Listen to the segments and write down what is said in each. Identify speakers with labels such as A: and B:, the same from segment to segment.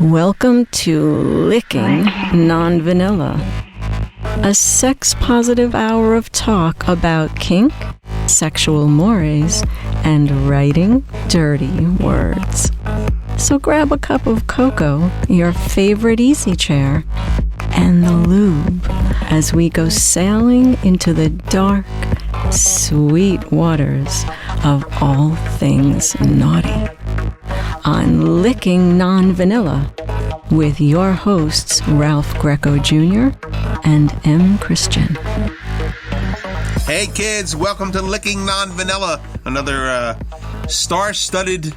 A: Welcome to Licking Non-Vanilla, a sex-positive hour of talk about kink, sexual mores, and writing dirty words. So grab a cup of cocoa, your favorite easy chair, and the lube as we go sailing into the dark, sweet waters of all things naughty on Licking Non-Vanilla with your hosts Ralph Greco Jr. and M. Christian.
B: Hey kids, welcome to Licking Non-Vanilla, another star-studded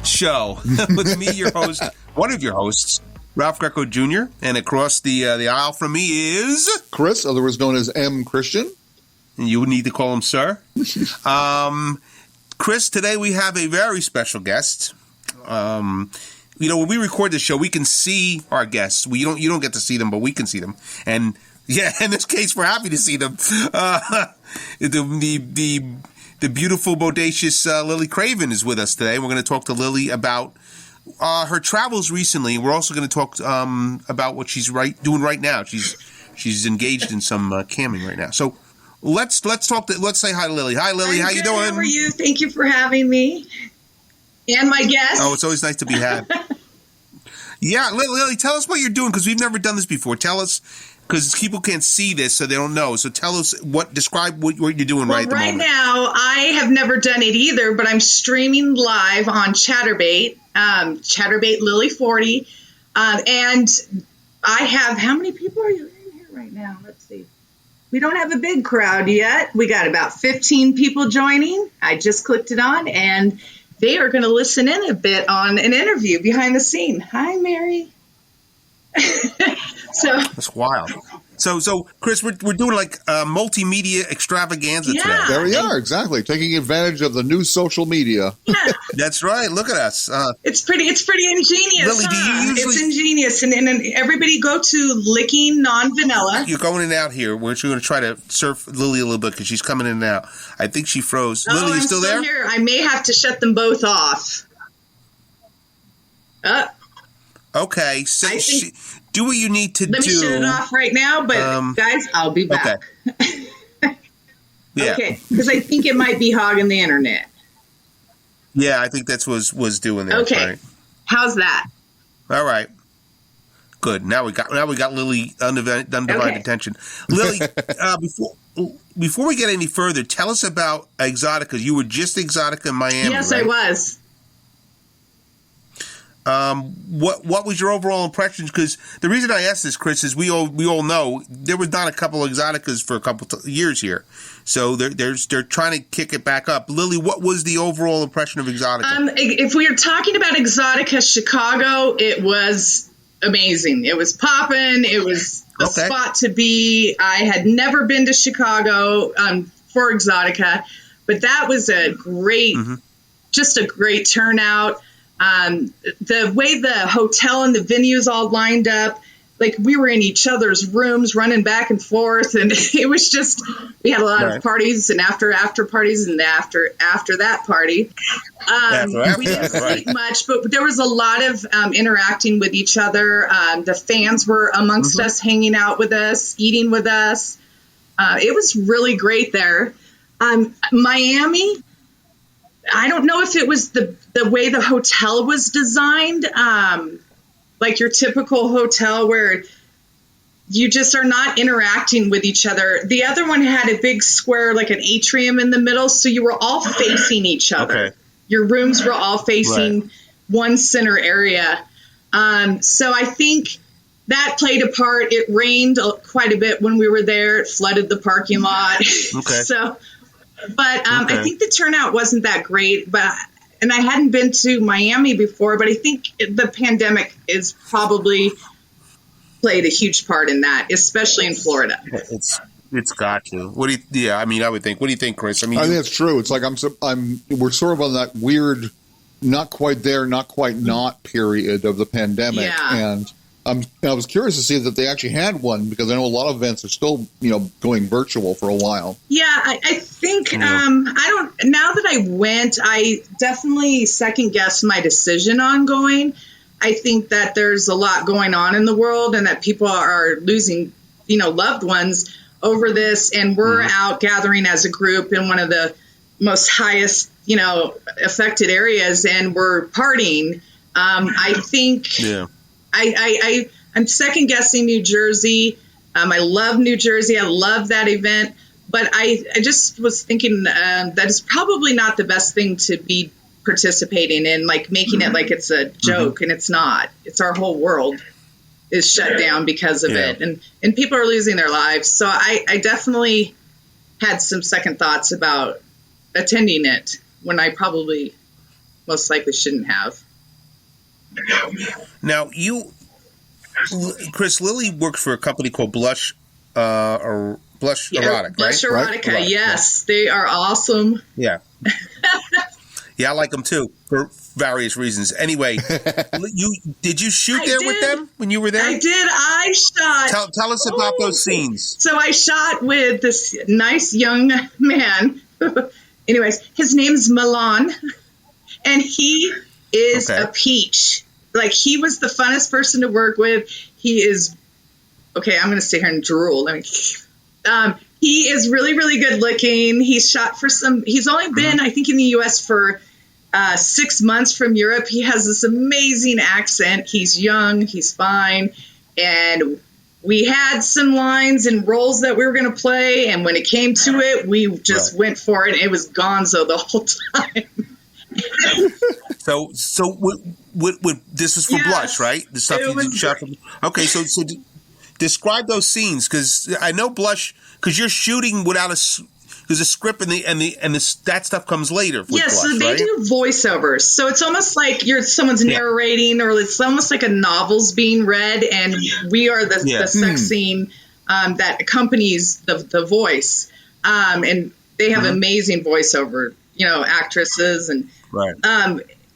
B: show with me, your host, one of your hosts, Ralph Greco Jr., and across the aisle from me is...
C: Chris, otherwise known as M. Christian.
B: And you would need to call him sir. Chris, today we have a very special guest. When we record this show, we can see our guests. You don't get to see them, but we can see them. And yeah, in this case, we're happy to see them. The beautiful, bodacious Lily Craven is with us today. We're going to talk to Lily about her travels recently. We're also going to talk about what she's doing right now. She's engaged in some camming right now. So let's say hi to Lily. Hi, Lily. How you doing?
D: How are you? Thank you for having me. And my guest.
B: Oh, it's always nice to be had. Yeah, Lily, tell us what you're doing, because we've never done this before. Tell us, because people can't see this, so they don't know. So tell us, describe what you're doing right at the moment.
D: Right now, I have never done it either, but I'm streaming live on Chatterbait, Chatterbait Lily 40. And I have, how many people are you in here right now? Let's see. We don't have a big crowd yet. We got about 15 people joining. I just clicked it on, and they are going to listen in a bit on an interview behind the scene. Hi, Mary.
B: That's wild. So Chris, we're doing like a multimedia extravaganza today.
C: There we are, exactly. Taking advantage of the new social media.
D: Yeah.
B: That's right. Look at us.
D: It's pretty ingenious.
B: Lily, do you usually...
D: It's ingenious. And everybody go to Licking Non-Vanilla.
B: You're going in and out here. We're going to try to surf Lily a little bit because she's coming in and out. I think she froze. Lily, you still there?
D: Here. I may have to shut them both off.
B: Okay. So do what you need to do.
D: Let me shut it off right now, but guys, I'll be back.
B: Okay. Yeah.
D: Okay, because I think it might be hogging the internet.
B: Yeah, I think that's what was doing that.
D: Okay.
B: Right.
D: How's that?
B: All right. Good. Now we got Lily undivided attention. Lily, before we get any further, tell us about Exotica. You were just Exotica in Miami.
D: Yes,
B: right?
D: I was.
B: What was your overall impressions? Because the reason I asked this, Chris, is we all know there was not a couple of Exoticas for a couple years here, so they're trying to kick it back up. Lily, what was the overall impression of Exotica?
D: If we are talking about Exotica Chicago, it was amazing. It was popping. It was a spot to be. I had never been to Chicago for Exotica, but that was a great, just a great turnout. The way the hotel and the venues all lined up, like we were in each other's rooms running back and forth, and it was just, we had a lot of parties and after parties and after that party. We didn't speak much, but there was a lot of interacting with each other. The fans were amongst us, hanging out with us, eating with us. It was really great there. Miami, I don't know if it was the way the hotel was designed, like your typical hotel where you just are not interacting with each other. The other one had a big square, like an atrium in the middle, so you were all facing each other. Okay. Your rooms were all facing one center area. So I think that played a part. It rained quite a bit when we were there. It flooded the parking lot. Okay. I think the turnout wasn't that great, and I hadn't been to Miami before, but I think the pandemic is probably played a huge part in that, especially in Florida.
B: It's got to. I would think. What do you think, Chris? I think
C: that's true. It's like we're sort of on that weird, not quite there, not quite not period of the pandemic, and I was curious to see that they actually had one, because I know a lot of events are still, going virtual for a while.
D: Yeah, I think now that I went, I definitely second guessed my decision on going. I think that there's a lot going on in the world and that people are losing, loved ones over this. And we're out gathering as a group in one of the most highest, affected areas, and we're partying. I think I'm second guessing New Jersey. I love New Jersey. I love that event. But I just was thinking that it's probably not the best thing to be participating in, like making it like it's a joke, and it's not. It's our whole world is shut down because of it, and people are losing their lives. So I definitely had some second thoughts about attending it when I probably most likely shouldn't have.
B: Now, Chris, Lily works for a company called Blush Erotic,
D: Blush
B: right?
D: Erotica,
B: Right.
D: yes. They are awesome.
B: Yeah. Yeah, I like them too for various reasons. Anyway, did you shoot with them when you were there?
D: I did. I shot.
B: Tell us about those scenes.
D: So I shot with this nice young man. Anyways, his name's Milan, and he is a peach. Like, he was the funnest person to work with. He is, okay, I'm going to sit here and drool. He is really, really good looking. He's shot for he's only been, I think, in the U.S. for 6 months from Europe. He has this amazing accent. He's young. He's fine. And we had some lines and roles that we were going to play. And when it came to it, we just went for it. It was gonzo the whole time.
B: So this is for Blush, right? The stuff you shot for. Okay, so describe those scenes, because I know Blush, because you're shooting without there's a script that stuff comes later. With Blush,
D: so they do voiceovers. So it's almost like someone's narrating, or it's almost like a novel's being read, and we are the sex scene that accompanies the voice. And they have amazing voiceover, actresses and.
B: Right.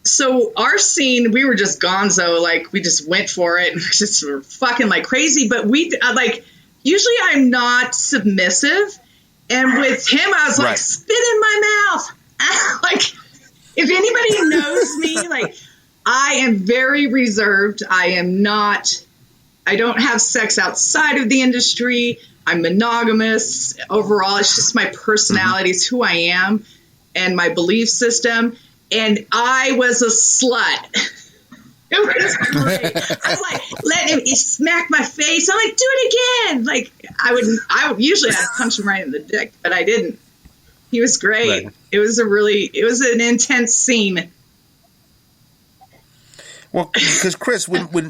D: So our scene, we were just gonzo, like we just went for it and just were fucking like crazy. But usually I'm not submissive. And with him, I was like, spit in my mouth. Like, if anybody knows me, I am very reserved. I don't have sex outside of the industry. I'm monogamous. Overall, it's just my personality. It's who I am and my belief system. And I was a slut. It was great. I was like, let him smack my face. I'm like, do it again. Like, I would usually I'd punch him right in the dick, but I didn't. He was great. Right. It was an intense scene.
B: Well, because Chris, when we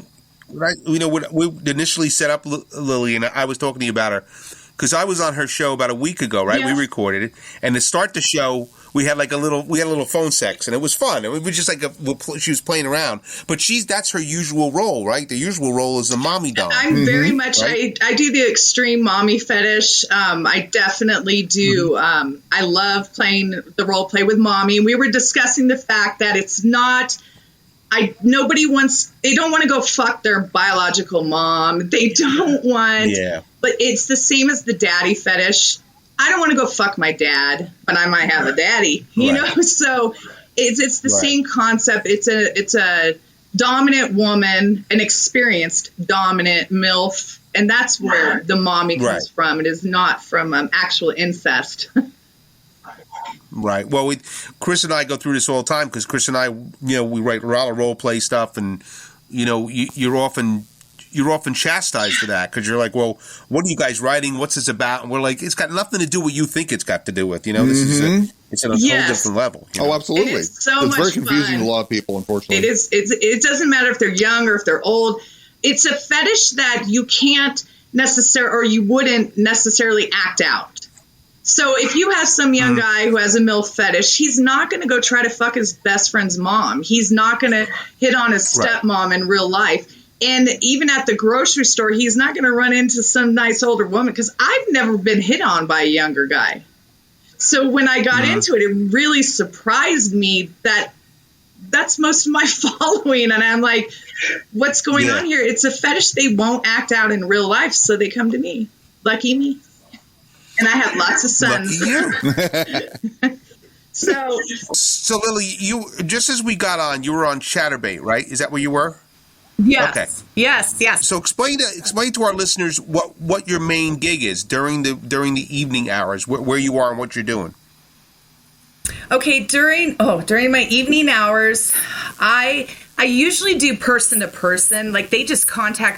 B: initially set up Lily, and I was talking to you about her, because I was on her show about a week ago, right? Yeah. We recorded it, and to start the show, we had a little phone sex, and it was fun. It was just she was playing around, but that's her usual role, right? The usual role is the mommy-dommy.
D: I'm very much right? I do the extreme mommy fetish. I definitely do. I love playing the role play with mommy. We were discussing the fact that it's not. They don't want to go fuck their biological mom. They don't want. Yeah. But it's the same as the daddy fetish. I don't want to go fuck my dad, but I might have a daddy, you know? So it's the same concept. It's a dominant woman, an experienced dominant MILF, and that's where the mommy comes from. It is not from actual incest.
B: Right. Well, Chris and I go through this all the time, because Chris and I, we write a lot of role play stuff, and you're often chastised for that, because you're like, well, what are you guys writing? What's this about? And we're like, it's got nothing to do with what you think it's got to do with. This is it's on a whole different level.
C: Oh, absolutely.
D: It's
C: very confusing to a lot of people, unfortunately.
D: It is. It doesn't matter if they're young or if they're old. It's a fetish that you can't necessarily, or you wouldn't necessarily act out. So if you have some young guy who has a MILF fetish, he's not going to go try to fuck his best friend's mom. He's not going to hit on his stepmom in real life. And even at the grocery store, he's not going to run into some nice older woman, because I've never been hit on by a younger guy. So when I got into it, it really surprised me that that's most of my following. And I'm like, what's going on here? It's a fetish they won't act out in real life, so they come to me. Lucky me. And I have lots of sons.
B: Lucky you. So Lily, you just as we got on, you were on Chatterbait, right? Is that where you were?
D: Yes.
B: Okay.
D: Yes.
B: So explain to our listeners what your main gig is during the evening hours, where you are and what you're doing.
D: Okay, during my evening hours, I usually do person to person. Like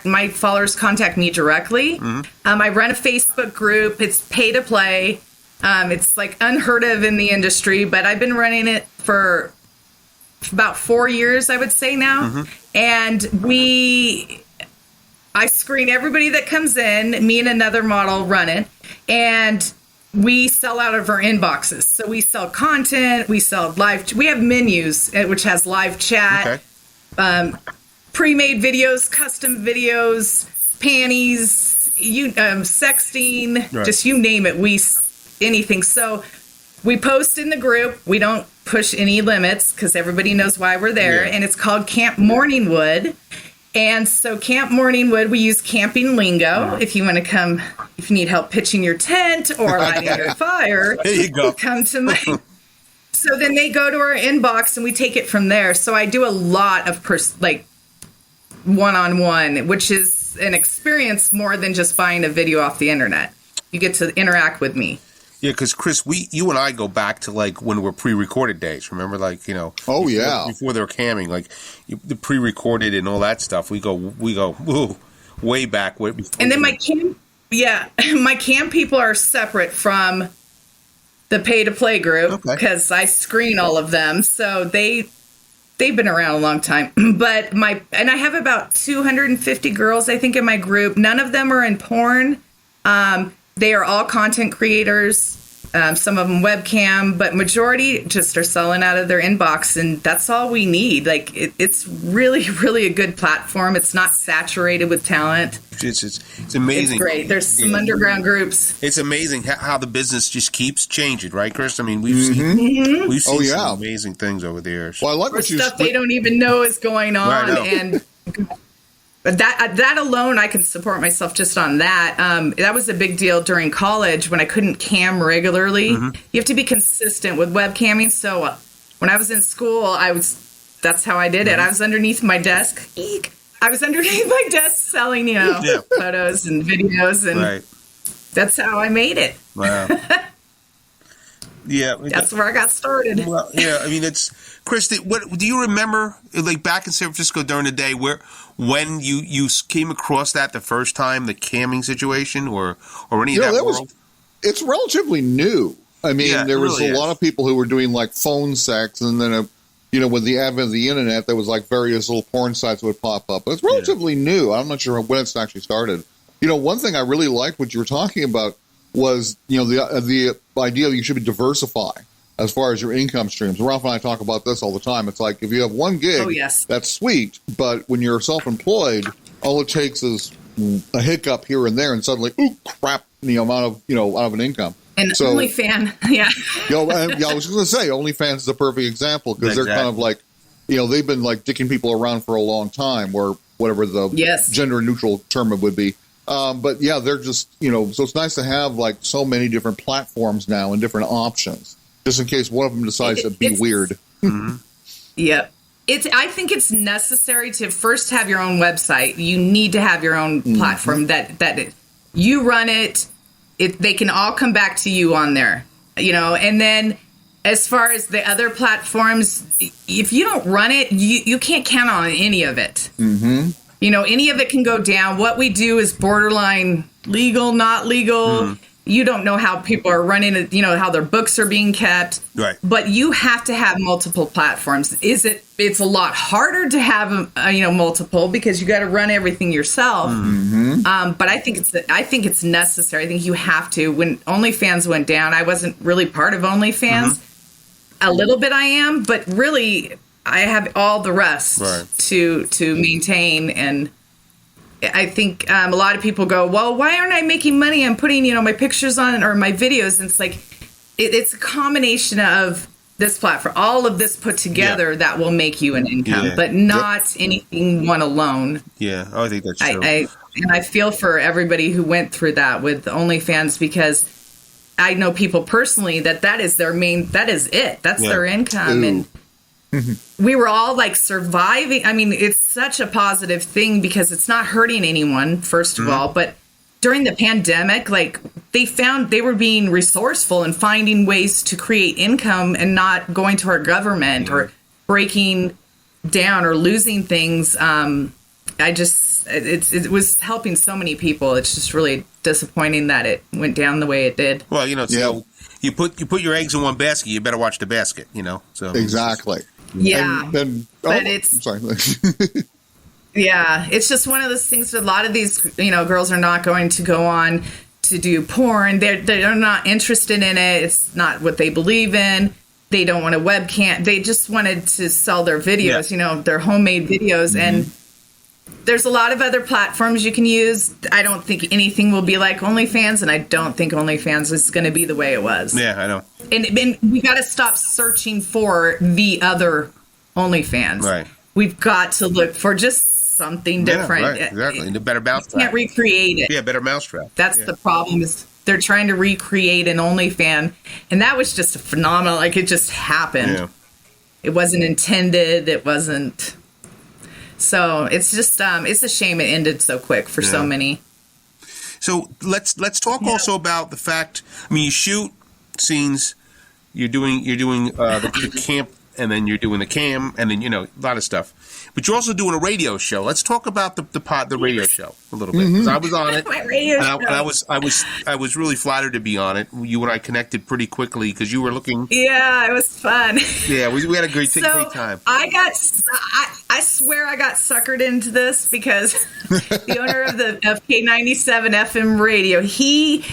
D: my followers contact me directly. I run a Facebook group. It's pay to play. It's like unheard of in the industry, but I've been running it for about 4 years, I would say now. And I screen everybody that comes in. Me and another model run it, and we sell out of our inboxes. So we sell content, we sell live. We have menus, which has live chat, pre-made videos, custom videos, panties, sexting,
B: right.
D: Just you name it. Anything. So we post in the group. We don't push any limits because everybody knows why we're there. And it's called Camp Morningwood. And so Camp Morningwood, we use camping lingo. If you want to come, if you need help pitching your tent or lighting your fire,
B: there you go.
D: Come to my. So then they go to our inbox and we take it from there. So I do a lot of one-on-one, which is an experience more than just buying a video off the internet. You get to interact with me.
B: Yeah, because Chris, you and I go back to like when we're pre-recorded days. Remember, like
C: Oh
B: before they were camming, like the pre-recorded and all that stuff. We go woo, way back.
D: And then my cam people are separate from the pay-to-play group because I screen all of them. So they've been around a long time. But I have about 250 girls, I think, in my group. None of them are in porn. They are all content creators, some of them webcam, but majority just are selling out of their inbox, and that's all we need. Like, it's really, really a good platform. It's not saturated with talent.
B: It's amazing.
D: It's great. There's some underground groups.
B: It's amazing how the business just keeps changing, right, Chris? I mean, we've seen some amazing things over the years.
C: Well, I like
D: stuff they don't even know is going on, and that alone, I can support myself just on that. That was a big deal during college when I couldn't cam regularly. You have to be consistent with webcamming. So when I was in school, that's how I did it. I was underneath my desk. I was underneath my desk selling, photos and videos, and that's how I made it.
B: Wow. Yeah,
D: that's where I got started.
B: Well, yeah, I mean, it's Chris. What do you remember, like back in San Francisco during the day, when you came across that the first time, the camming situation, or any of that world?
C: It's relatively new. I mean, there was a lot of people who were doing like phone sex, and then with the advent of the internet, there was like various little porn sites would pop up. But it's relatively new. I'm not sure when it's actually started. One thing I really liked what you were talking about was the idea that you should diversify as far as your income streams. Ralph and I talk about this all the time. It's like if you have one gig, that's sweet, but when you're self-employed, all it takes is a hiccup here and there, and suddenly, ooh, crap, amount of out of an income.
D: And OnlyFans, I
C: was going to say OnlyFans is a perfect example because they're kind of like, they've been like dicking people around for a long time, or whatever the gender-neutral term it would be. But yeah, they're just, so it's nice to have like so many different platforms now and different options, just in case one of them decides to be weird.
D: Yeah. I think it's necessary to first have your own website. You need to have your own platform that you run it. They can all come back to you on there, and then as far as the other platforms, if you don't run it, you can't count on any of it. Any of it can go down. What we do is borderline legal, not legal. You don't know how people are running it, how their books are being kept.
B: Right.
D: But you have to have multiple platforms. It's a lot harder to have, multiple because you got to run everything yourself. But I think it's necessary. I think you have to. When OnlyFans went down, I wasn't really part of OnlyFans. A little bit I am, but really I have all the rest to maintain. And I think a lot of people go, well, why aren't I making money? I'm putting, my pictures on or my videos. And it's like, it's a combination of this platform, all of this put together that will make you an income, but not anything one alone.
B: Yeah, I think that's true.
D: And I feel for everybody who went through that with OnlyFans because I know people personally that is their main, that is it. That's their income. And we were all like surviving. I mean, it's such a positive thing because it's not hurting anyone, first of all, but during the pandemic, like they were being resourceful and finding ways to create income and not going to our government or breaking down or losing things. It was helping so many people. It's just really disappointing that it went down the way it did.
B: Well, so you put your eggs in one basket, you better watch the basket, So
C: exactly.
D: Yeah.
C: But
D: it's
C: sorry.
D: Yeah, it's just one of those things that a lot of these, girls are not going to go on to do porn. They're not interested in it. It's not what they believe in. They don't want a webcam. They just wanted to sell their videos, their homemade videos. And there's a lot of other platforms you can use. I don't think anything will be like OnlyFans, and I don't think OnlyFans is going to be the way it was.
B: Yeah, I know.
D: And we got to stop searching for the other OnlyFans.
B: Right.
D: We've got to look for just something different.
B: Right, exactly. And a better mousetrap.
D: You can't recreate it.
B: Yeah, better mousetrap.
D: That's the problem is they're trying to recreate an OnlyFans, and that was just a phenomenal. Like it just happened. Yeah. It wasn't intended. It wasn't. So it's just it's a shame it ended so quick for so many.
B: So let's talk also about the fact. I mean, you shoot scenes. You're doing the camp, and then you're doing the cam, and then a lot of stuff. But you're also doing a radio show. Let's talk about the radio show a little bit. 'Cause I was on it,
D: My radio show.
B: and I was really flattered to be on it. You and I connected pretty quickly because you were looking.
D: Yeah, it was fun.
B: Yeah, we had a great time.
D: I swear I got suckered into this because the owner of K97 FM radio, he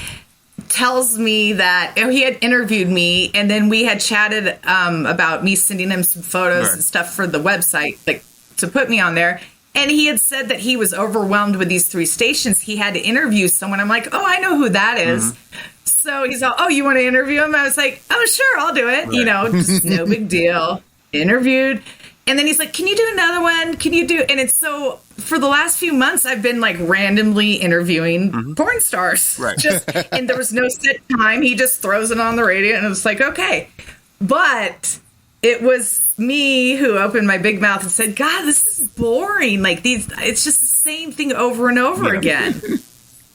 D: tells me that he had interviewed me, and then we had chatted about me sending him some photos and stuff for the website, like to put me on there. And he had said that he was overwhelmed with these 3 stations. He had to interview someone. I'm like, oh, I know who that is. So he's all, oh, you want to interview him? I was like, oh, sure, I'll do it.
B: Right.
D: Just no big deal. Interviewed. And then he's like, can you do another one? Can you do? And it's so for the last few months, I've been like randomly interviewing porn stars.
B: Right.
D: And there was no set time. He just throws it on the radio and it's like, okay. But it was me who opened my big mouth and said, God, this is boring. Like it's just the same thing over and over again.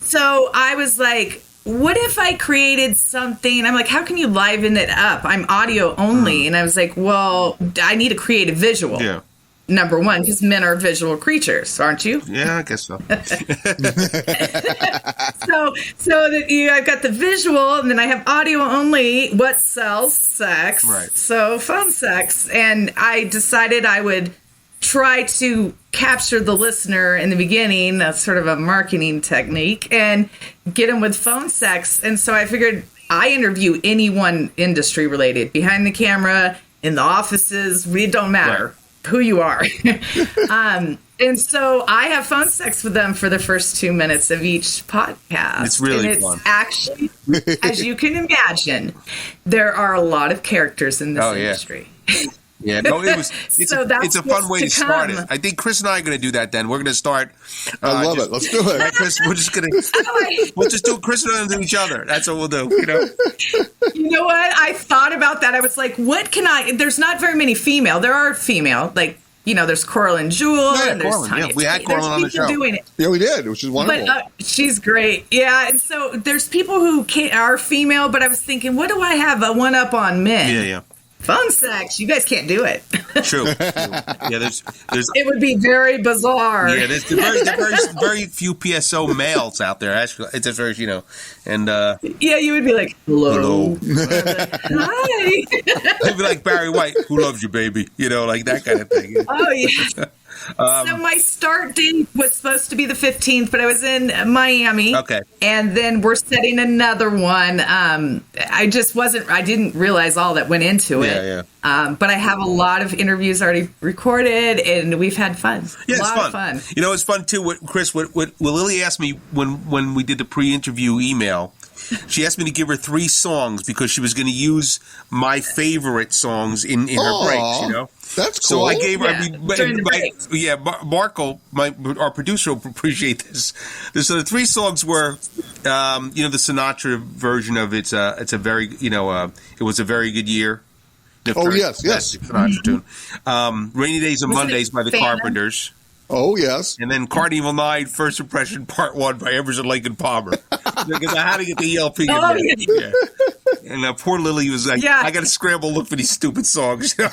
D: So I was like, what if I created something? I'm like, how can you liven it up? I'm audio only. And I was like, well, I need to create a visual.
B: Yeah.
D: Number one, because men are visual creatures, aren't you?
B: Yeah, I guess so.
D: I've got the visual, and then I have audio only. What sells? Sex.
B: Right.
D: So phone sex. And I decided I would try to capture the listener in the beginning. That's sort of a marketing technique, and get them with phone sex. And so I figured I interview anyone industry related, behind the camera, in the offices. It don't matter who you are. And so I have phone sex with them for the first 2 minutes of each podcast.
B: It's really
D: fun.
B: It's
D: actually, as you can imagine, there are a lot of characters in this industry.
B: Yeah, no, it's a fun way to start it. I think Chris and I are going to do that then. We're going to start.
C: I love it. Let's do it.
B: Right, Chris, we'll just do Chris and I do each other. That's what we'll do.
D: You know what? I thought about that. I was like, what can there's not very many female. There are female, like, there's Coral and Jewel.
B: Yeah,
D: and there's
B: Coral.
D: Tanya.
B: Yeah, we had Coral on the show.
D: Doing it.
C: Yeah, we did, which is wonderful.
D: But she's great. Yeah, and so there's people who are female, but I was thinking, what do I have a one up on men?
B: Yeah.
D: Phone sex. You guys can't do it.
B: True. Yeah, there's.
D: It would be very bizarre.
B: Yeah, there's very few PSO males out there. Actually, it's a very and.
D: Yeah, you would be like, hello.
B: Like, hi. You'd be like Barry White, who loves you, baby? Like that kind of thing.
D: Oh yeah. So my start date was supposed to be the 15th, but I was in Miami.
B: Okay.
D: And then we're setting another one. I didn't realize all that went into it.
B: Yeah.
D: But I have a lot of interviews already recorded, and we've had fun.
B: Yeah,
D: a lot of fun.
B: It's fun too. Chris, what Lily asked me when we did the pre-interview email, she asked me to give her 3 songs because she was going to use my favorite songs in her breaks,
C: That's cool.
B: So I gave her,
D: Marco,
B: our producer will appreciate this. So the 3 songs were, the Sinatra version of It's a very, it was a very good year.
C: Yes.
B: Sinatra tune. Rainy Days and Mondays by the Carpenters.
C: Oh, yes.
B: And then Carnival 9, First Impression, Part 1 by Emerson, Lake and Palmer. Because I had to get the ELP in there. Yeah. And poor Lily was like, I got to scramble look for these stupid songs.
D: Oh,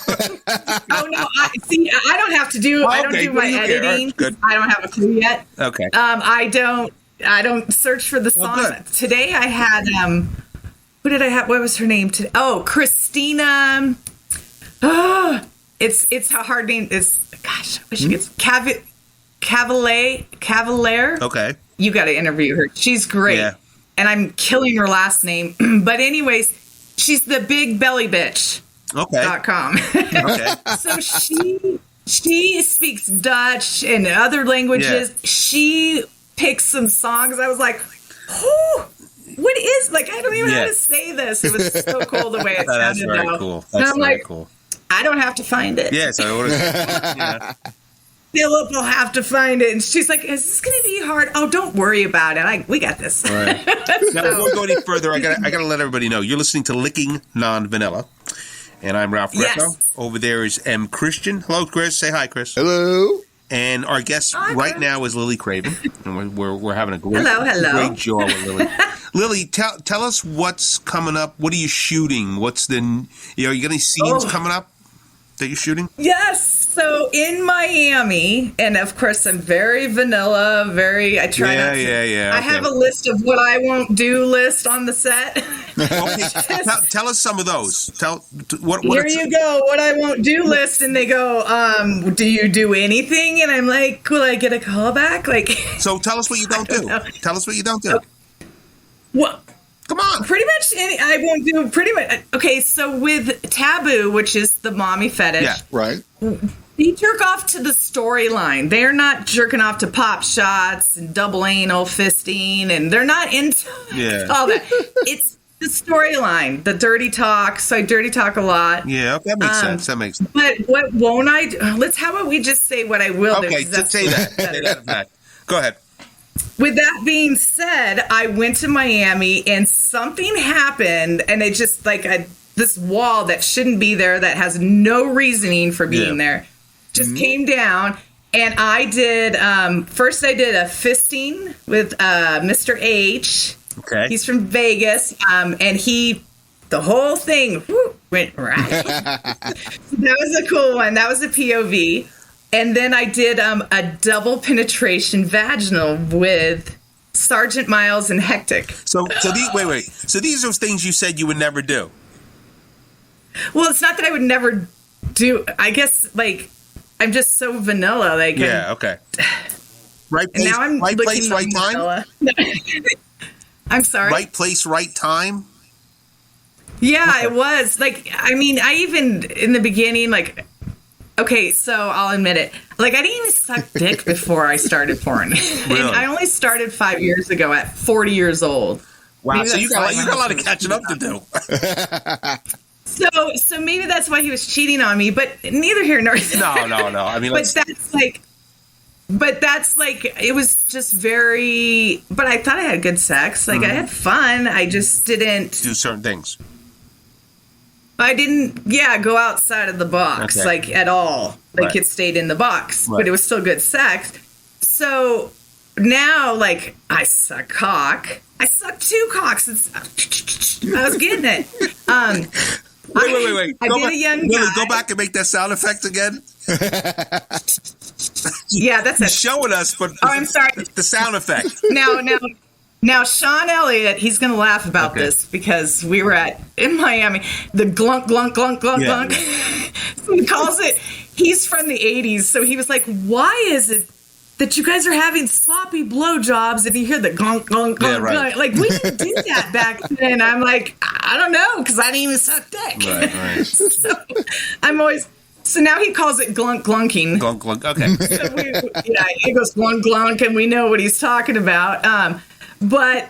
D: no. I don't have to do, I don't do my editing. Good. I don't have a clue yet.
B: Okay.
D: I don't search for the songs. Today I had, who did I have? What was her name today? Oh, Christina. Oh, it's a hard name. Gosh, I wish it's Cavalier.
B: Okay.
D: You got to interview her. She's great. Yeah. And I'm killing her last name. But anyways, she's the big belly bitch.
B: Okay.
D: .com. Okay. So she speaks Dutch and other languages. Yeah. She picked some songs. I was like, oh, what is, like, I don't even know how to say this. It was so cool the way it sounded.
B: That's very cool.
D: That's very cool. I don't have to find it.
B: Yeah, so
D: Philip will have to find it. And she's like, is this going to be hard? Oh, don't worry about it. We got this.
B: Right. Now, before we go any further, I gotta let everybody know. You're listening to Licking Non-Vanilla. And I'm Ralph Greco. Yes. Over there is M. Christian. Hello, Chris. Say hi, Chris.
C: Hello.
B: And our guest right now is Lily Craven. And we're having a great joy with Lily. Lily, tell us what's coming up. What are you shooting? What's you got any scenes coming up that you're shooting?
D: Yes. So in Miami, and of course I'm very vanilla, I try not to.
B: Yeah.
D: I have a list of what I won't do list on the set.
B: Okay. Tell us some of those.
D: Here you go, what I won't do list, and they go, do you do anything? And I'm like, will I get a call back? Like,
B: so tell us what you don't do. Tell us what you don't do.
D: Well,
B: come on.
D: Pretty much I won't do pretty much. Okay, so with Taboo, which is the mommy fetish.
C: Yeah, right.
D: They jerk off to the storyline. They're not jerking off to pop shots and double anal fisting, and they're not into all that. It's the storyline, the dirty talk. So I dirty talk a lot.
B: Yeah, that makes sense. That makes sense.
D: But what won't I do? How about we just say what I will do?
B: Okay, say that. Go ahead.
D: With that being said, I went to Miami and something happened, and it just this wall that shouldn't be there, that has no reasoning for being there, just came down. And I did, first I did a fisting with Mr. H.
B: Okay.
D: He's from Vegas. And the whole thing went right. So that was a cool one. That was a POV. And then I did a double penetration vaginal with Sergeant Miles and Hectic.
B: So wait. So these are things you said you would never do.
D: Well, it's not that I would never do. I guess I'm just so vanilla.
B: Okay. Right place,
D: now I'm
B: right place, right time.
D: I'm sorry.
B: Right place, right time.
D: Yeah, it was I even in the beginning Okay, so I'll admit it. I didn't even suck dick before I started porn.
B: Really?
D: And I only started 5 years ago at 40 years old.
B: Wow, maybe so you got a lot of catching up to do.
D: So maybe that's why he was cheating on me, but neither here nor there.
B: No. I mean,
D: it was just very, but I thought I had good sex. I had fun. I just didn't
B: do certain things.
D: I didn't, go outside of the box, at all. It stayed in the box, but it was still good sex. So now, I suck cock. I sucked 2 cocks. I was getting it.
B: Wait.
D: I did a young guy.
B: Go back and make that sound effect again.
D: Yeah, that's it.
B: Showing us, but
D: I'm sorry.
B: The sound effect.
D: Now, Sean Elliott, he's going to laugh about this because we were in Miami, the glunk, glunk, glunk, glunk, glunk. So he calls it, he's from the 80s. So he was like, why is it that you guys are having sloppy blowjobs and you hear the glunk, glunk, glunk, glunk? We didn't do that back then. I'm like, I don't know, because I didn't even suck dick.
B: Right.
D: So now he calls it glunk, glunking.
B: Glunk, glunk, okay.
D: So he goes glunk, glunk, and we know what he's talking about. But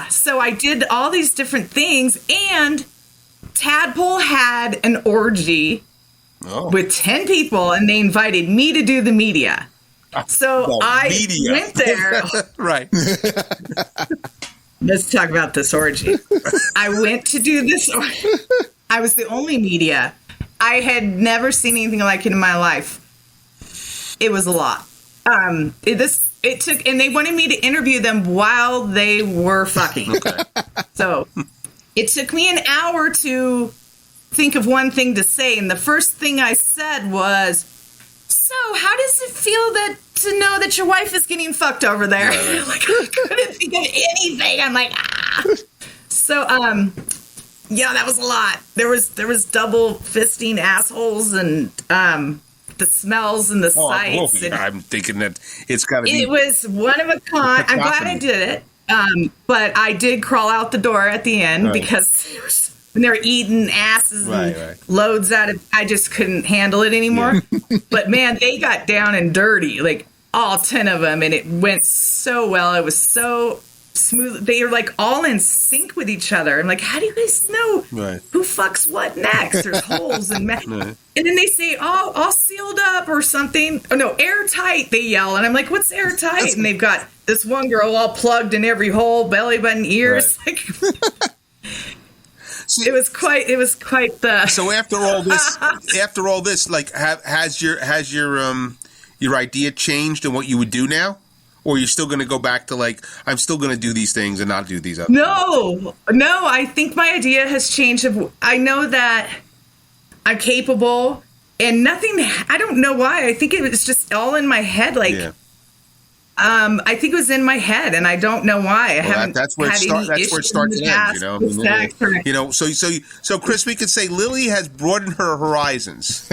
D: so I did all these different things, and Tadpole had an orgy with 10 people, and they invited me to do the media. So went there.
B: Right.
D: Let's talk about this orgy. I went to do this. I was the only media. I had never seen anything like it in my life. It was a lot. It took, and they wanted me to interview them while they were fucking.
B: Okay.
D: So it took me an hour to think of one thing to say, and the first thing I said was, "So, how does it feel to know that your wife is getting fucked over there?"
B: Right.
D: Like, I couldn't think of anything. I'm like, ah. So, yeah, that was a lot. There was double fisting assholes and the smells and the sights. And
B: I'm thinking that it's got to be.
D: it was one of a kind. I'm glad I did it. But I did crawl out the door at the end because when they were eating asses and loads out of, I just couldn't handle it anymore. But man, they got down and dirty, like all 10 of them, and it went so well. It was so smooth. They were like all in sync with each other. I'm like, how do you guys know who fucks what next? There's holes and and then they say, "Oh, all sealed up" or something. Oh no, airtight. They yell, and I'm like, "What's airtight?" And they've got this one girl all plugged in every hole, belly button, ears. Like, it was quite the.
B: So after all this, like, has your idea changed in what you would do now? Or you're still going to go back to, like, I'm still going to do these things and not do these other things?
D: No, I think my idea has changed. I know that I'm capable and nothing, I don't know why. I think it was just all in my head. Like, I think it was in my head and I don't know why. I haven't
B: that's where it starts to end, you know? You know, so Chris, we could say Lily has broadened her horizons.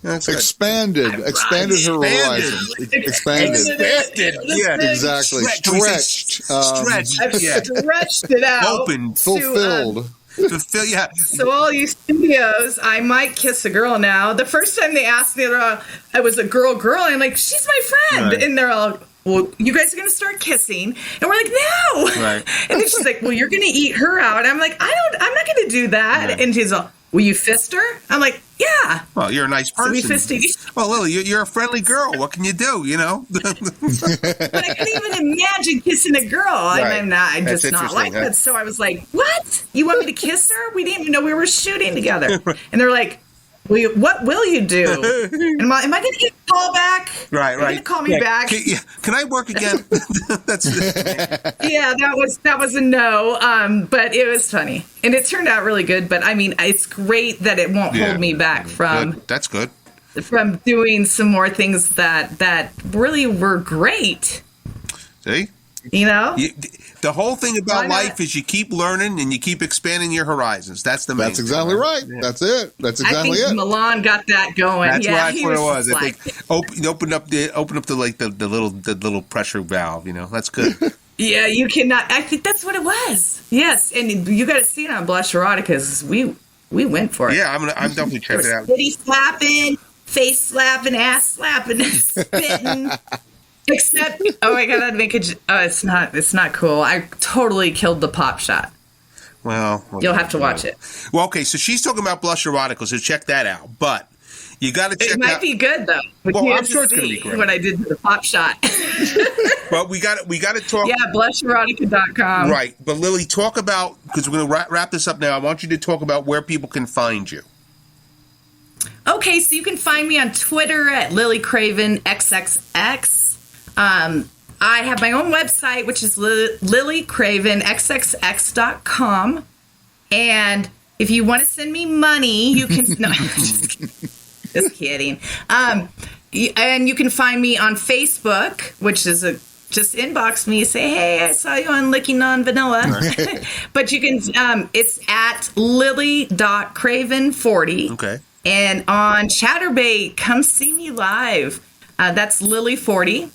C: Expanded her horizons. Expanded.
B: Yeah,
C: exactly. Stretched.
D: I've stretched it out.
B: Opened.
C: Fulfilled.
B: Yeah.
D: So all you studios, I might kiss a girl now. The first time they asked me, I was a girl, and I'm like, she's my friend.
B: Right.
D: And they're all, well, you guys are going to start kissing. And we're like, no.
B: Right.
D: And then she's like, well, you're going to eat her out. And I'm like, I'm not going to do that. Right. And she's all, will you fist her? I'm like, yeah.
B: Well, you're a nice person.
D: So we fisted.
B: Well, Lily, you're a friendly girl. What can you do, you know?
D: But I couldn't even imagine kissing a girl.
B: Right.
D: I'm just not like that. So I was like, what? You want me to kiss her? We didn't even know we were shooting together. And they're like, what will you do? And am I going to get a call back?
B: Right.
D: Going to call me back?
B: Can I work again? That's
D: yeah, that was a no. But it was funny, and it turned out really good. But I mean, it's great that it won't hold me back from.
B: Good. That's good.
D: From doing some more things that really were great.
B: See,
D: you know.
B: The whole thing about life is you keep learning and you keep expanding your horizons. That's the main.
C: That's exactly right. Yeah. That's it. That's exactly
D: it. I think Milan got that going.
B: That's what it was.
D: I
B: think open up the little pressure valve. You know, that's good.
D: Yeah, you cannot. I think that's what it was. Yes, and you got to see it on Blush Erotica because we went for it.
B: Yeah, I'm definitely checking it out.
D: City slapping, face slapping, ass slapping, spitting. Except, oh my god, I'd make it. Oh, it's not cool. I totally killed the pop shot.
B: Well,
D: you'll have to watch it.
B: Well, okay, so she's talking about Blush Erotica, so check that out. But you got to check.
D: It might be good though.
B: Well, I'm sure it's going to be great.
D: What I did to the pop shot.
B: But we got to talk.
D: Yeah, blusherotica.com.
B: Right, but Lily, talk about, because we're going to wrap this up now. I want you to talk about where people can find you.
D: Okay, so you can find me on Twitter at Lily Craven XXX. I have my own website, which is lilycravenxxx.com. And if you want to send me money, you can... No, just kidding. And you can find me on Facebook, which is just inbox me, say, hey, I saw you on Licking on Vanilla. But you can... it's at lily.craven40.
B: Okay.
D: And on Chatterbait, come see me live. That's Lily40.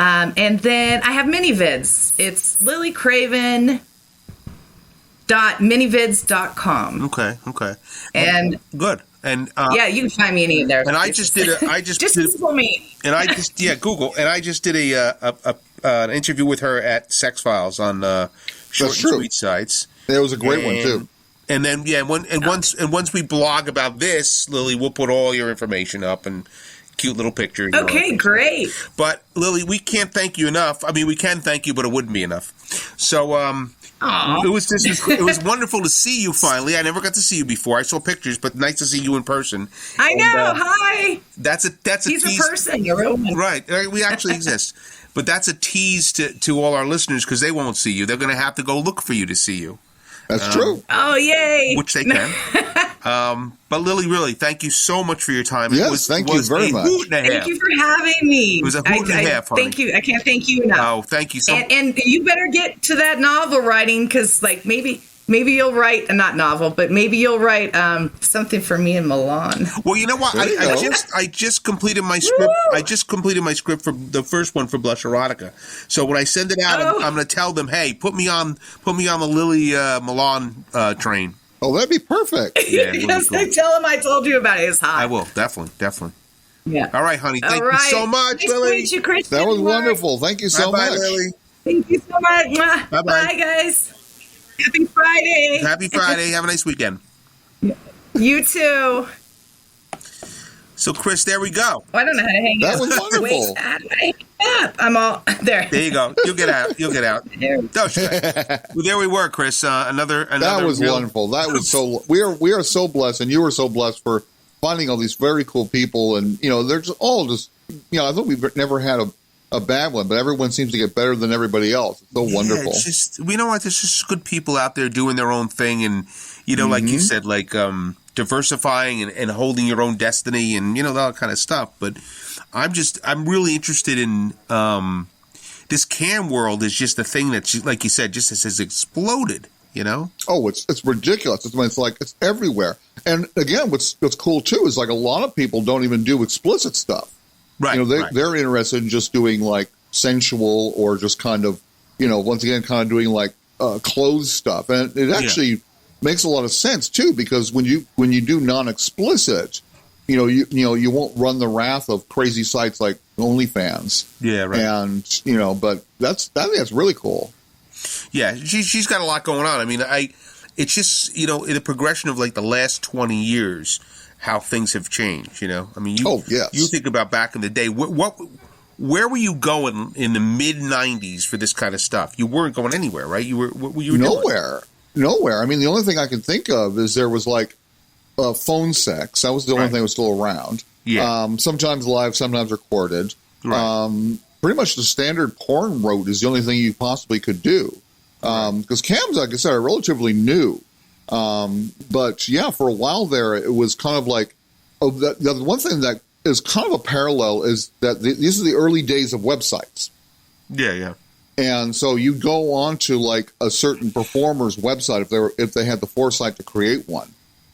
D: And then I have mini-vids. It's lilycraven.minivids.com.
B: Okay.
D: And
B: good. And
D: yeah, you can find me any of there.
B: And I just did
D: Google me.
B: And I just Google. And I just did an interview with her at Sex Files on Short and Sweet sites.
C: It was a great one too.
B: And then once we blog about this, Lily, we'll put all your information up and cute little picture.
E: Okay, great.
B: But Lily, we can't thank you enough. I mean, we can thank you, but it wouldn't be enough. So it was wonderful to see you finally. I never got to see you before. I saw pictures, but nice to see you in person.
E: I know. Hi.
B: That's a
E: He's
B: tease.
E: a person. You're real one.
B: Right. We actually exist. But that's a tease to all our listeners because they won't see you. They're going to have to go look for you to see you.
C: That's true.
E: Oh, yay.
B: Which they can. But Lily, really, thank you so much for your time.
C: Yes, thank you very much.
E: Thank you for having me.
B: It was a hoot and a half, honey.
E: Thank you. I can't thank you enough.
B: Oh, thank you so much.
E: And you better get to that novel writing because, like, maybe you'll write not novel, but maybe you'll write something for me in Milan.
B: Well, you know what? I just completed my script. I just completed my script for the first one for Blush Erotica. So when I send it out, I'm going to tell them, hey, put me on the Lily Milan train.
C: Oh, that'd be perfect.
B: Yeah,
E: Yes,
B: cool.
E: tell him I told you about it. It's hot.
B: I will definitely.
E: Yeah.
B: All right, honey. Thank you so much,
E: nice
B: Lily.
E: To meet you, Christian.
C: That was wonderful. Thank you so
B: Bye-bye,
C: much.
B: Lily.
E: Thank you so much. Mwah.
B: Bye-bye.
E: Bye, guys. Happy Friday.
B: Happy Friday. Have a nice weekend.
E: You too.
B: So, Chris, there we go.
E: I don't know how to hang up.
C: That was wonderful.
E: Wait, how do I hang up? I'm all there.
B: There you go. You'll get out.
E: There.
B: No, well, there we were, Chris. Another.
C: That was wonderful. That was so. We are so blessed, and you were so blessed for finding all these very cool people, and they're just all just. I think we've never had a bad one, but everyone seems to get better than everybody else. It's so wonderful.
B: It's just, you know what? There's just good people out there doing their own thing, and like you said, like diversifying and holding your own destiny, and that kind of stuff. But I'm really interested in this cam world. Is just a thing that, like you said, just has exploded.
C: Oh, it's ridiculous. It's everywhere. And again, what's cool too is like a lot of people don't even do explicit stuff.
B: Right.
C: They're interested in just doing like sensual or just kind of, once again, kind of doing like clothes stuff. And it actually makes a lot of sense too, because when you do non-explicit, you won't run the wrath of crazy sites like OnlyFans.
B: Yeah, right.
C: And but I think that's really cool.
B: Yeah, she's got a lot going on. I mean, it's just in the progression of like the last 20 years. How things have changed, I mean, you think about back in the day. Where were you going in the mid '90s for this kind of stuff? You weren't going anywhere, right? What were you
C: nowhere,
B: doing?
C: Nowhere. I mean, the only thing I can think of is there was like phone sex. That was the only thing that was still around. Yeah. Sometimes live, sometimes recorded. Right. Pretty much the standard porn route is the only thing you possibly could do. Because cams, like I said, are relatively new. But yeah, for a while there, it was kind of like, the one thing that is kind of a parallel is that these are the early days of websites.
B: Yeah, yeah.
C: And so you go on to like a certain performer's website if they had the foresight to create one.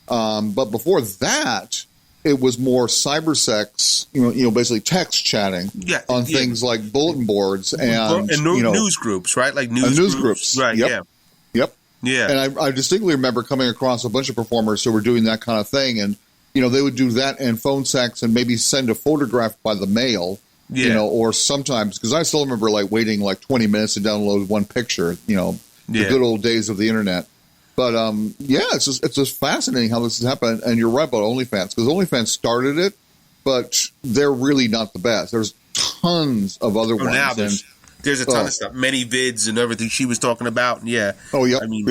C: But before that, it was more cybersex, basically text chatting on things like bulletin boards and
B: news groups, right? Like news groups. Right,
C: yep. Yep.
B: Yeah.
C: And I distinctly remember coming across a bunch of performers who were doing that kind of thing. And, they would do that and phone sex and maybe send a photograph by the mail, or sometimes, because I still remember like waiting like 20 minutes to download one picture, the good old days of the internet. But, it's just fascinating how this has happened. And you're right about OnlyFans, because OnlyFans started it, but they're really not the best. There's tons of other ones.
B: Now there's a ton of stuff, many vids and everything she was talking about. Yeah.
C: Oh, yeah.
B: I mean,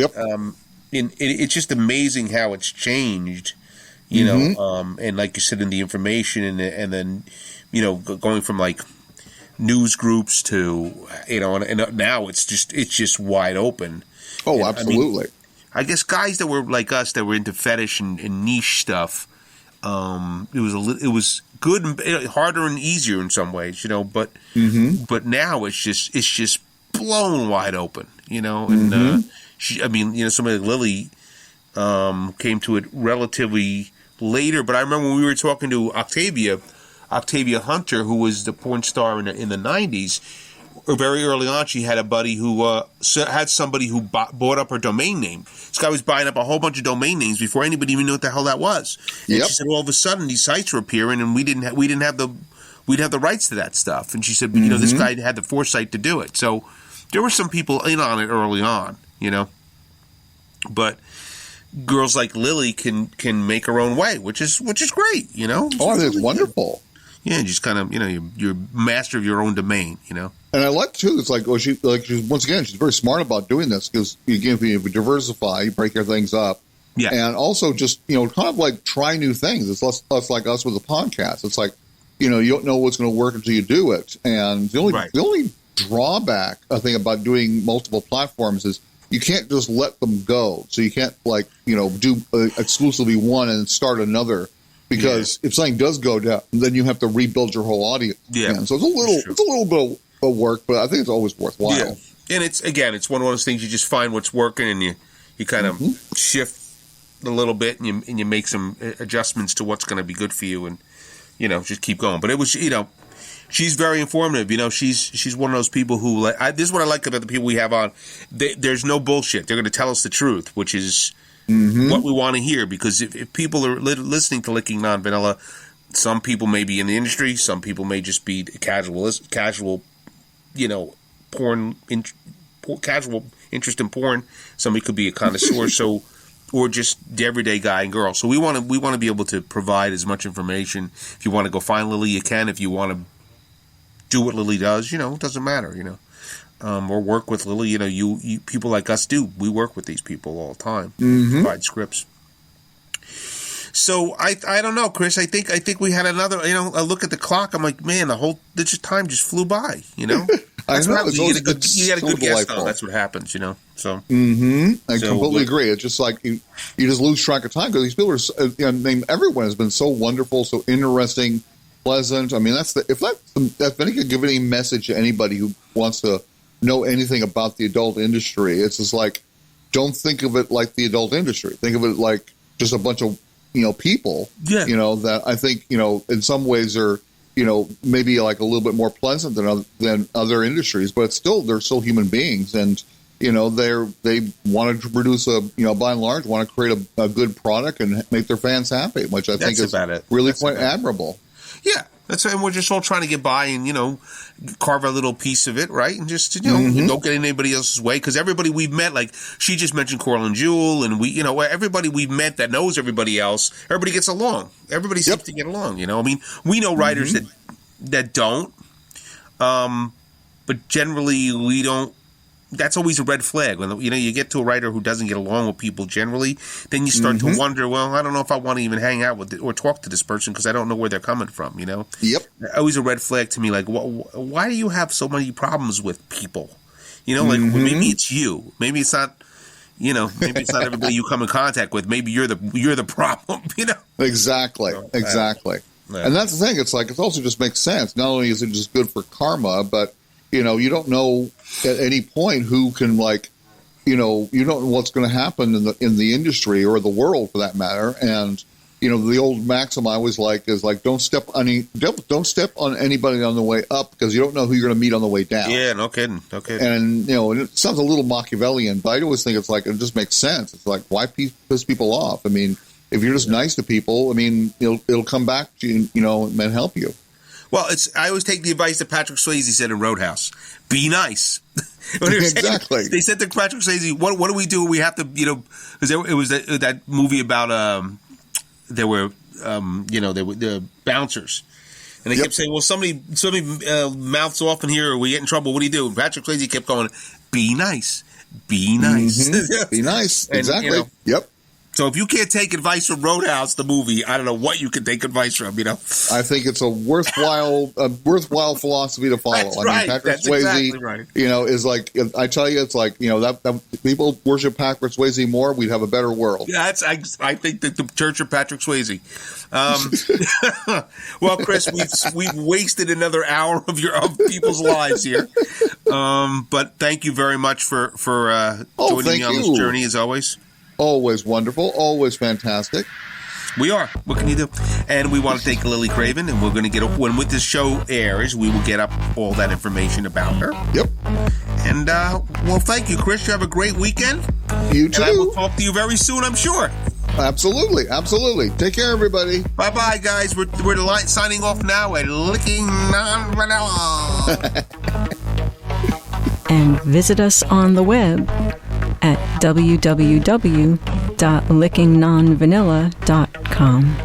B: it's just amazing how it's changed, and like you said, in the information and then, going from like news groups to, and now it's just wide open.
C: Oh, and, absolutely.
B: I guess guys that were like us that were into fetish and niche stuff, it was good and harder and easier in some ways, but now it's just blown wide open, and somebody like Lily came to it relatively later, but I remember when we were talking to Octavia Hunter, who was the porn star in the 90s. Very early on, she had a buddy who had somebody who bought up her domain name. This guy was buying up a whole bunch of domain names before anybody even knew what the hell that was. And she said, all of a sudden, these sites were appearing, and we'd have the rights to that stuff. And she said, this guy had the foresight to do it. So there were some people in on it early on, But girls like Lily can make her own way, which is great,
C: Oh, I think it's wonderful.
B: Yeah, just kind of, you're master of your own domain, And
C: I like too. It's like, she's once again, she's very smart about doing this because if you diversify, you break your things up, and also just kind of like try new things. It's less like us with a podcast. It's like you don't know what's going to work until you do it. And the only drawback I think about doing multiple platforms is you can't just let them go. So you can't do exclusively one and start another. Because if something does go down, then you have to rebuild your whole audience. Yeah. Again. So it's a little bit of work, but I think it's always worthwhile.
B: Yeah. And it's one of those things you just find what's working and you kind of shift a little bit and you make some adjustments to what's going to be good for you and just keep going. But it was she's very informative. She's one of those people who this is what I like about the people we have on. There's no bullshit. They're going to tell us the truth, which is what we want to hear, because if people are listening to Licking Non-Vanilla, some people may be in the industry, some people may just be casual, casual interest in porn. Somebody could be a connoisseur, or just the everyday guy and girl. So we want to be able to provide as much information. If you want to go find Lily, you can. If you want to do what Lily does, it doesn't matter, or work with Lily. You people like us do. We work with these people all the time. Provide scripts. So I don't know, Chris. I think we had another. I look at the clock. I'm like, man, the time just flew by. That's
C: I know.
B: You get a good guest on. That's what happens. So.
C: I completely agree. It's just like you just lose track of time because these people are. Everyone has been so wonderful, so interesting, pleasant. I mean, if any could give any message to anybody who wants to know anything about the adult industry, it's just like, don't think of it like the adult industry. Think of it like just a bunch of people. Yeah. That I think in some ways are maybe like a little bit more pleasant than other industries, but they're still human beings, and they want to produce by and large want to create a good product and make their fans happy, which I think is really quite admirable.
B: Yeah. And we're just all trying to get by and, carve a little piece of it, right? And just, don't get in anybody else's way. Because everybody we've met, like she just mentioned Coral and Jewel, and everybody we've met that knows everybody else, everybody gets along. Everybody seems to get along, I mean, we know writers that don't, but generally we don't. That's always a red flag. When you get to a writer who doesn't get along with people generally, then you start to wonder, well, I don't know if I want to even hang out with or talk to this person because I don't know where they're coming from,
C: Yep.
B: Always a red flag to me, like, why do you have so many problems with people? Like, maybe it's you. Maybe it's not, maybe it's not everybody you come in contact with. Maybe you're the problem,
C: Exactly. Exactly. Yeah. And that's the thing. It's like, it also just makes sense. Not only is it just good for karma, but you don't know at any point who can you don't know what's going to happen in the industry or the world for that matter. And the old maxim I always like is like don't step on anybody on the way up because you don't know who you're going to meet on the way down.
B: Yeah, no kidding.
C: And it sounds a little Machiavellian, but I always think it's like it just makes sense. It's like why piss people off? I mean, if you're just nice to people, I mean, it'll come back to you, and help you.
B: Well, I always take the advice that Patrick Swayze said in Roadhouse: "Be nice."
C: Exactly.
B: They said to Patrick Swayze, "What do we do? We have to, because it was that movie about there were the bouncers, and they kept saying, well, somebody mouths off in here, or we get in trouble. What do you do?" And Patrick Swayze kept going, "Be nice, be nice,
C: be nice." Exactly. Yep.
B: So if you can't take advice from Roadhouse, the movie, I don't know what you can take advice from,
C: I think it's a worthwhile philosophy to follow.
B: That's right.
C: Patrick Swayze, exactly right. Is like, I tell you, it's like, that people worship Patrick Swayze more, we'd have a better world.
B: Yeah, I think that the Church of Patrick Swayze. Well, Chris, we've wasted another hour of people's lives here. But thank you very much for joining me on this journey, as always.
C: Always wonderful, always fantastic.
B: We are. What can you do? And we want to thank Lily Craven, and we're going to get up when this show airs, we will get up all that information about her.
C: Yep.
B: And, well, thank you, Chris. You have a great weekend.
C: You too.
B: And I will talk to you very soon, I'm sure.
C: Absolutely. Absolutely. Take care, everybody.
B: Bye-bye, guys. We're signing off now at Licking Non-Vanilla.
A: And visit us on the web at www.lickingnonvanilla.com.